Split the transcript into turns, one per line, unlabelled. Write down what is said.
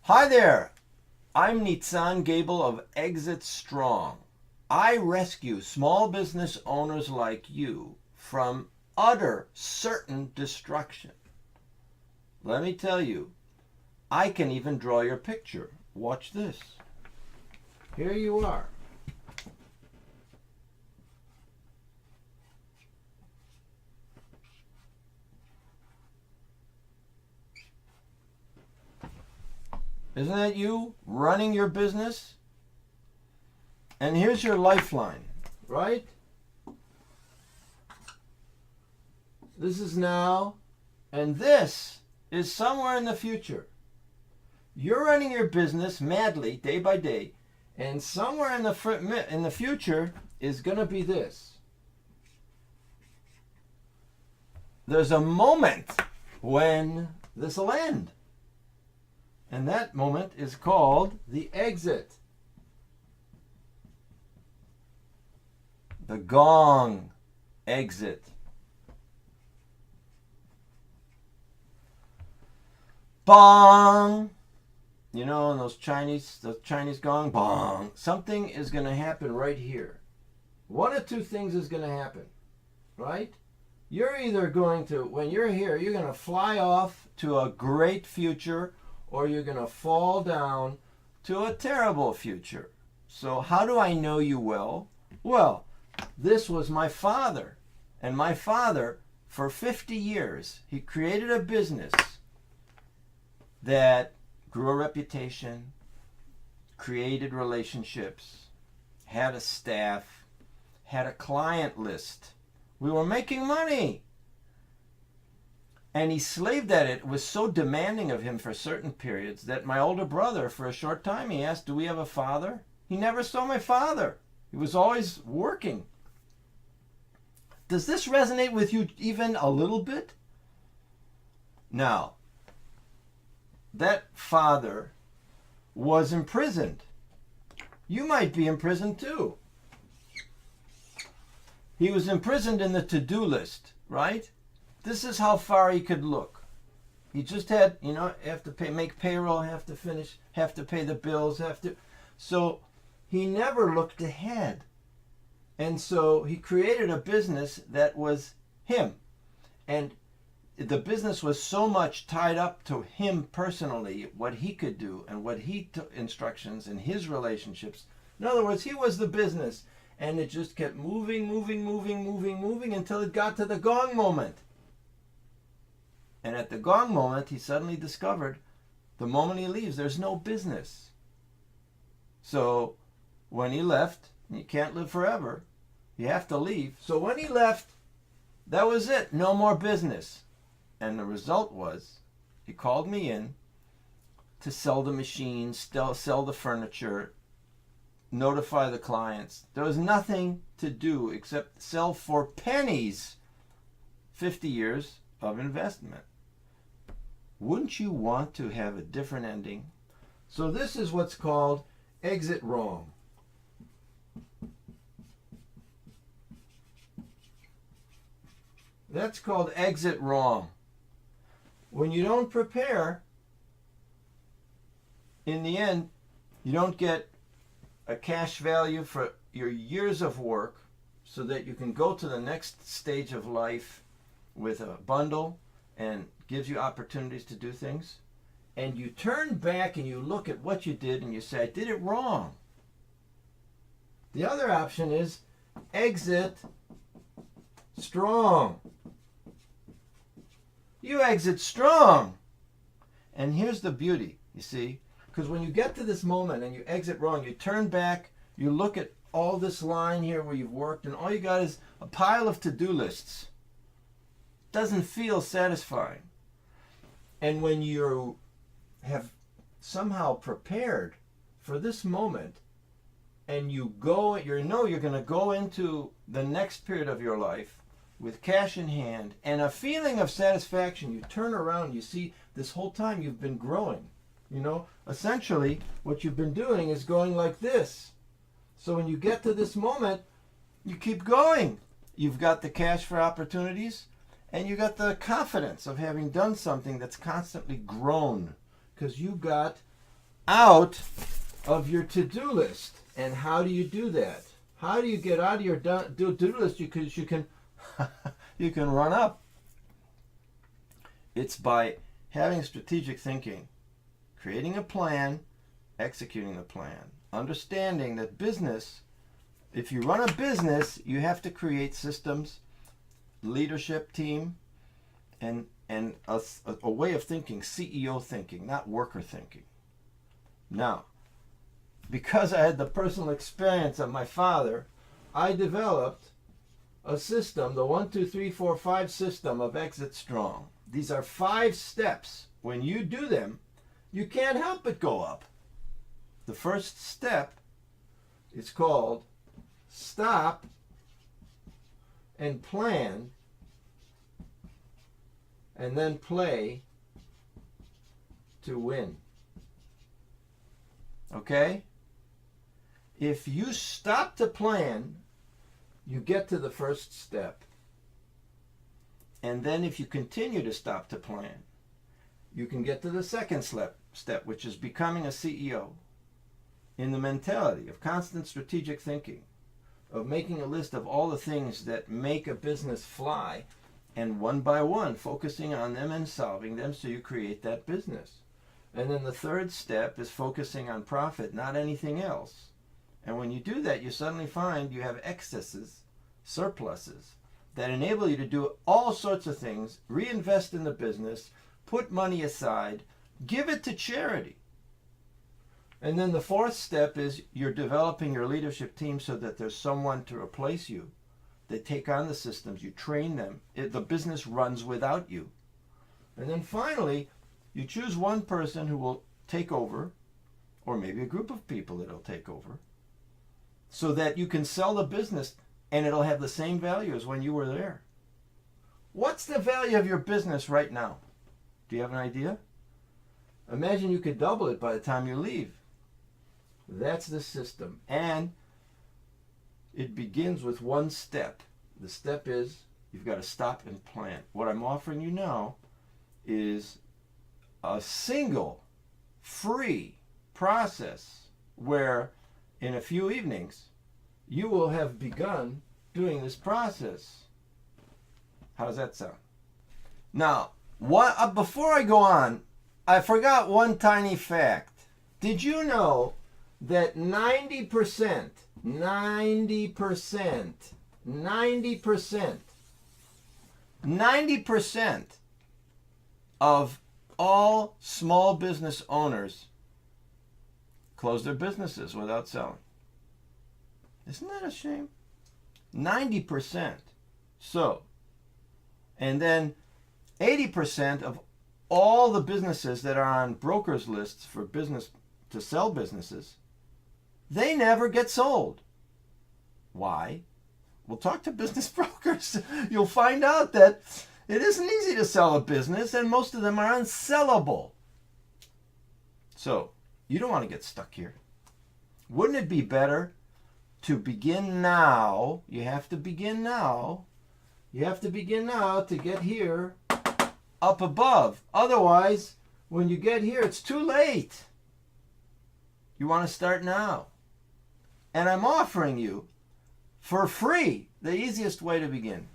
Hi there, I'm Nitsan Gable of Exit Strong. I rescue small business owners like you from utter certain destruction. Let me tell you, I can even draw your picture. Watch this. Here you are. Isn't that you running your business? And here's your lifeline, right? This is now, and this is somewhere in the future. You're running your business madly, day by day, and somewhere in the future is going to be this. There's a moment when this will end. And that moment is called the exit. The gong exit. Bong. You know, in the Chinese gong, bong. Something is going to happen right here. One of two things is going to happen, right? You're either going to, when you're here, you're going to fly off to a great future, or you're going to fall down to a terrible future. So how do I know you well? Well, this was my father. And my father, for 50 years, he created a business that grew a reputation, created relationships, had a staff, had a client list. We were making money. And he slaved at it. It was so demanding of him for certain periods that my older brother, for a short time, he asked, "Do we have a father?" He never saw my father. He was always working. Does this resonate with you even a little bit? Now, that father was imprisoned. You might be imprisoned too. He was imprisoned in the to-do list, right? This is how far he could look. He just had, have to make payroll, have to pay the bills, So he never looked ahead. And so he created a business that was him. And the business was so much tied up to him personally, what he could do and what he took instructions and his relationships. In other words, he was the business. And it just kept moving until it got to the gong moment. And at the gong moment, he suddenly discovered the moment he leaves, there's no business. So when he left, you can't live forever. You have to leave. So when he left, that was it. No more business. And the result was, he called me in to sell the machines, sell the furniture, notify the clients. There was nothing to do except sell for pennies 50 years of investment. Wouldn't you want to have a different ending? So this is what's called exit wrong. That's called exit wrong. When you don't prepare, in the end, you don't get a cash value for your years of work so that you can go to the next stage of life with a bundle and gives you opportunities to do things. And you turn back and you look at what you did and you say, I did it wrong. The other option is exit strong. You exit strong. And here's the beauty, you see, because when you get to this moment and you exit wrong, you turn back, you look at all this line here where you've worked, and all you got is a pile of to-do lists. Doesn't feel satisfying. And when you have somehow prepared for this moment, and you're going to go into the next period of your life with cash in hand and a feeling of satisfaction, you turn around, you see this whole time you've been growing. Essentially what you've been doing is going like this. So when you get to this moment, you keep going. You've got the cash for opportunities, and you got the confidence of having done something that's constantly grown, because you got out of your to-do list. And how do you do that? How do you get out of your to-do list? Because you can you can run up. It's by having strategic thinking, creating a plan, executing the plan, understanding that business, if you run a business, you have to create systems, leadership team, and a way of thinking, CEO thinking, not worker thinking. Now, because I had the personal experience of my father, I developed a system, the 1, 2, 3, 4, 5 system of Exit Strong. These are 5 steps. When you do them, you can't help but go up. The first step is called stop and plan, and then play to win. Okay? If you stop to plan, you get to the first step. And then if you continue to stop to plan, you can get to the second step, which is becoming a CEO. In the mentality of constant strategic thinking, of making a list of all the things that make a business fly, and one by one focusing on them and solving them so you create that business. And then the third step is focusing on profit, not anything else. And when you do that, you suddenly find you have excesses, surpluses, that enable you to do all sorts of things, reinvest in the business, put money aside, give it to charity. And then the fourth step is you're developing your leadership team so that there's someone to replace you. They take on the systems, you train them. The business runs without you. And then finally, you choose one person who will take over, or maybe a group of people that will take over, so that you can sell the business and it'll have the same value as when you were there. What's the value of your business right now? Do you have an idea? Imagine you could double it by the time you leave. That's the system. And it begins with one step. The step is you've got to stop and plan. What I'm offering you now is a single free process where in a few evenings you will have begun doing this process. How does that sound? Now, before I go on, I forgot one tiny fact. Did you know that 90% of all small business owners close their businesses without selling? Isn't that a shame? 90%. So, and then 80% of all the businesses that are on brokers' lists for business to sell businesses, they never get sold. Why? Well, talk to business brokers. You'll find out that it isn't easy to sell a business, and most of them are unsellable. So, you don't want to get stuck here. Wouldn't it be better to begin now? You have to begin now. You have to begin now to get here up above. Otherwise, when you get here, it's too late. You want to start now. And I'm offering you for free the easiest way to begin.